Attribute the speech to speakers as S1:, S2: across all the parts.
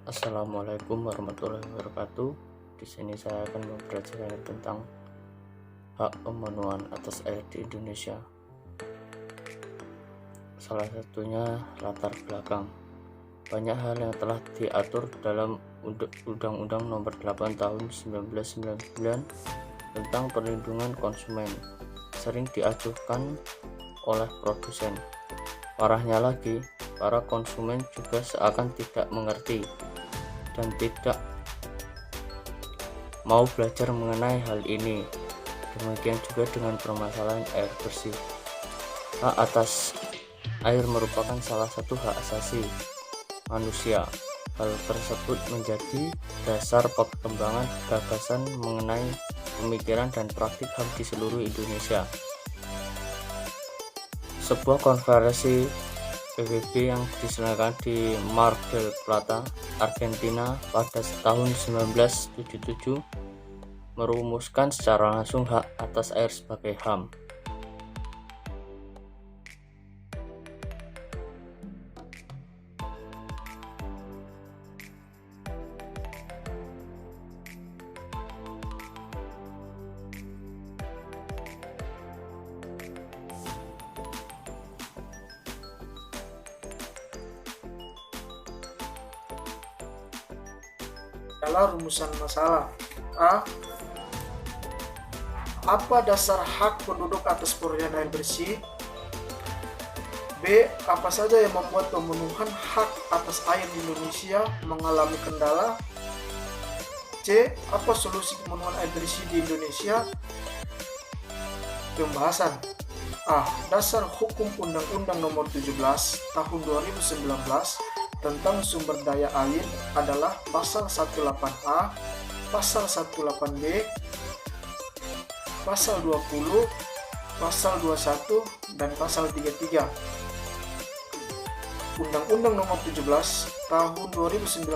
S1: Assalamualaikum warahmatullahi wabarakatuh. Di sini saya akan membicarakan tentang hak pemenuhan atas air di Indonesia. Salah satunya latar belakang. Banyak hal yang telah diatur dalam Undang-Undang Nomor 8 Tahun 1999 tentang perlindungan konsumen sering diajukan oleh produsen. Parahnya lagi, para konsumen juga seakan tidak mengerti dan tidak mau belajar mengenai hal ini. Demikian juga dengan permasalahan air bersih. Hak atas air merupakan salah satu hak asasi manusia. Hal tersebut menjadi dasar perkembangan gagasan mengenai pemikiran dan praktik HAM di seluruh Indonesia. Sebuah konferensi PBB yang diselenggarakan di Mar del Plata, Argentina pada tahun 1977 merumuskan secara langsung hak atas air sebagai HAM.
S2: Adalah rumusan masalah. A. Apa dasar hak penduduk atas perolehan air bersih? B. Apa saja yang membuat pemenuhan hak atas air di Indonesia mengalami kendala? C. Apa solusi pemenuhan air bersih di Indonesia? Pembahasan. A. Dasar hukum Undang-Undang Nomor 17 Tahun 2019 tentang sumber daya air adalah Pasal 18A, Pasal 18B, Pasal 20, Pasal 21, dan Pasal 33. Undang-Undang Nomor 17 Tahun 2019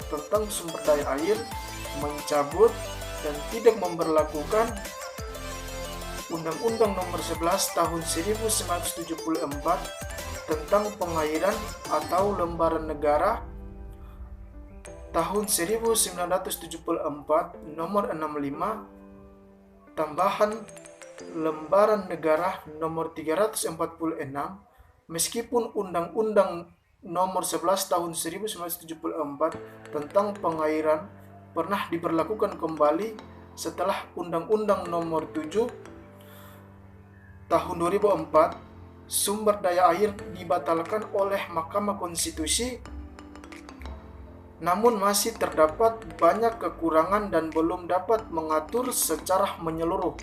S2: tentang sumber daya air mencabut dan tidak memberlakukan Undang-Undang Nomor 11 Tahun 1974 tentang pengairan atau lembaran negara tahun 1974 nomor 65 tambahan lembaran negara nomor 346 meskipun Undang-Undang nomor 11 tahun 1974 tentang pengairan pernah diberlakukan kembali setelah Undang-Undang nomor 7 tahun 2004 sumber daya air dibatalkan oleh Mahkamah Konstitusi, namun masih terdapat banyak kekurangan dan belum dapat mengatur secara menyeluruh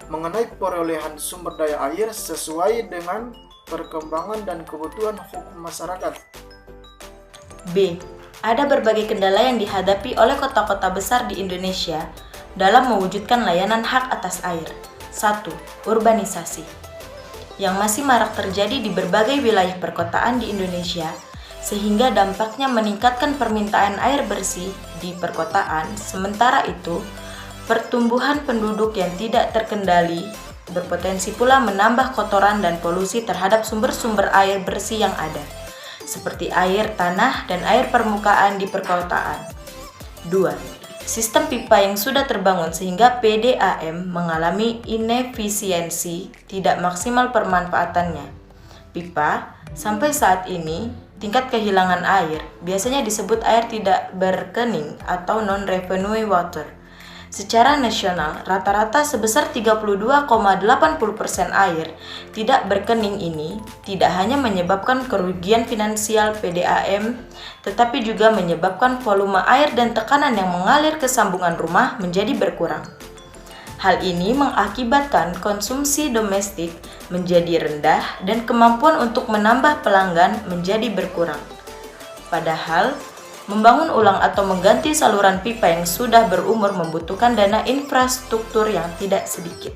S2: mengenai perolehan sumber daya air sesuai dengan perkembangan dan kebutuhan hukum masyarakat.
S3: B. Ada berbagai kendala yang dihadapi oleh kota-kota besar di Indonesia dalam mewujudkan layanan hak atas air. 1. Urbanisasi yang masih marak terjadi di berbagai wilayah perkotaan di Indonesia, sehingga dampaknya meningkatkan permintaan air bersih di perkotaan. Sementara itu, pertumbuhan penduduk yang tidak terkendali berpotensi pula menambah kotoran dan polusi terhadap sumber-sumber air bersih yang ada, seperti air tanah dan air permukaan di perkotaan. 2. Sistem pipa yang sudah terbangun sehingga PDAM mengalami inefisiensi, tidak maksimal pemanfaatannya. Pipa, sampai saat ini, tingkat kehilangan air biasanya disebut air tidak berkening atau non-revenue water. Secara nasional, rata-rata sebesar 32,80% air tidak berkening ini tidak hanya menyebabkan kerugian finansial PDAM, tetapi juga menyebabkan volume air dan tekanan yang mengalir ke sambungan rumah menjadi berkurang. Hal ini mengakibatkan konsumsi domestik menjadi rendah dan kemampuan untuk menambah pelanggan menjadi berkurang. Padahal, membangun ulang atau mengganti saluran pipa yang sudah berumur membutuhkan dana infrastruktur yang tidak sedikit.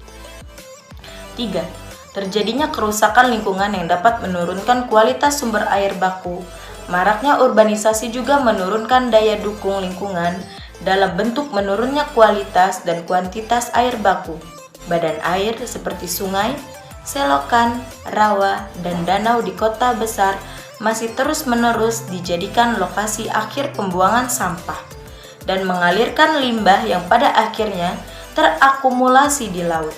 S3: 3. Terjadinya kerusakan lingkungan yang dapat menurunkan kualitas sumber air baku. Maraknya urbanisasi juga menurunkan daya dukung lingkungan dalam bentuk menurunnya kualitas dan kuantitas air baku. Badan air seperti sungai, selokan, rawa, dan danau di kota besar masih terus-menerus dijadikan lokasi akhir pembuangan sampah dan mengalirkan limbah yang pada akhirnya terakumulasi di laut.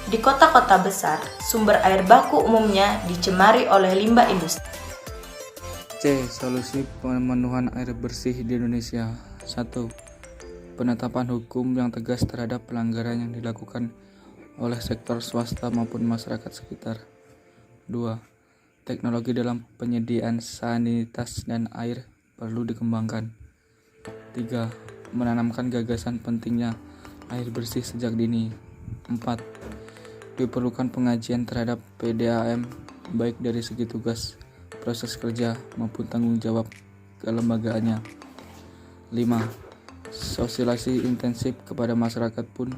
S3: Di kota-kota besar, sumber air baku umumnya dicemari oleh limbah industri.
S4: C. Solusi pemenuhan air bersih di Indonesia. 1. Penetapan hukum yang tegas terhadap pelanggaran yang dilakukan oleh sektor swasta maupun masyarakat sekitar. 2. Teknologi dalam penyediaan sanitasi dan air perlu dikembangkan. 3. Menanamkan gagasan pentingnya air bersih sejak dini. 4. Diperlukan pengajian terhadap PDAM baik dari segi tugas, proses kerja maupun tanggung jawab kelembagaannya. 5. Sosialisasi intensif kepada masyarakat pun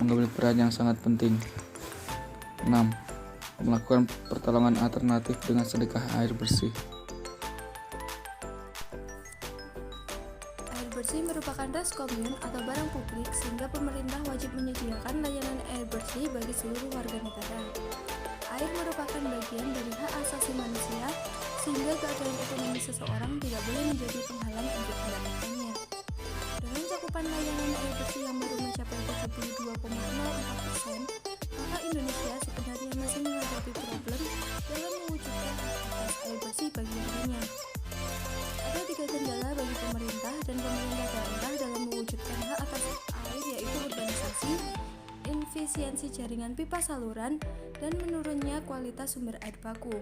S4: mengambil peran yang sangat penting. 6. Melakukan pertolongan alternatif dengan sedekah air bersih.
S5: Air bersih merupakan ras komun atau barang publik sehingga pemerintah wajib menyediakan layanan air bersih bagi seluruh warga negara. Air merupakan bagian dari hak asasi manusia sehingga keadaan ekonomi seseorang tidak boleh menjadi penghalang untuk mendapatkannya. Dengan cakupan layanan air bersih yang baru mencapai 72,04%, maka Indonesia sebenarnya masih menghadapi problem dalam mewujudkan akses air bersih bagi warganya. Ada 3 kendala bagi pemerintah dan pemerintah daerah dalam mewujudkan hak atas air, yaitu urbanisasi, efisiensi jaringan pipa saluran, dan menurunnya kualitas sumber air baku.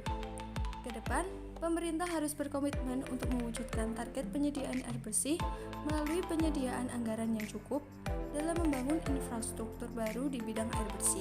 S5: Kedepan, pemerintah harus berkomitmen untuk mewujudkan target penyediaan air bersih melalui penyediaan anggaran yang cukup dalam membangun infrastruktur baru di bidang air bersih.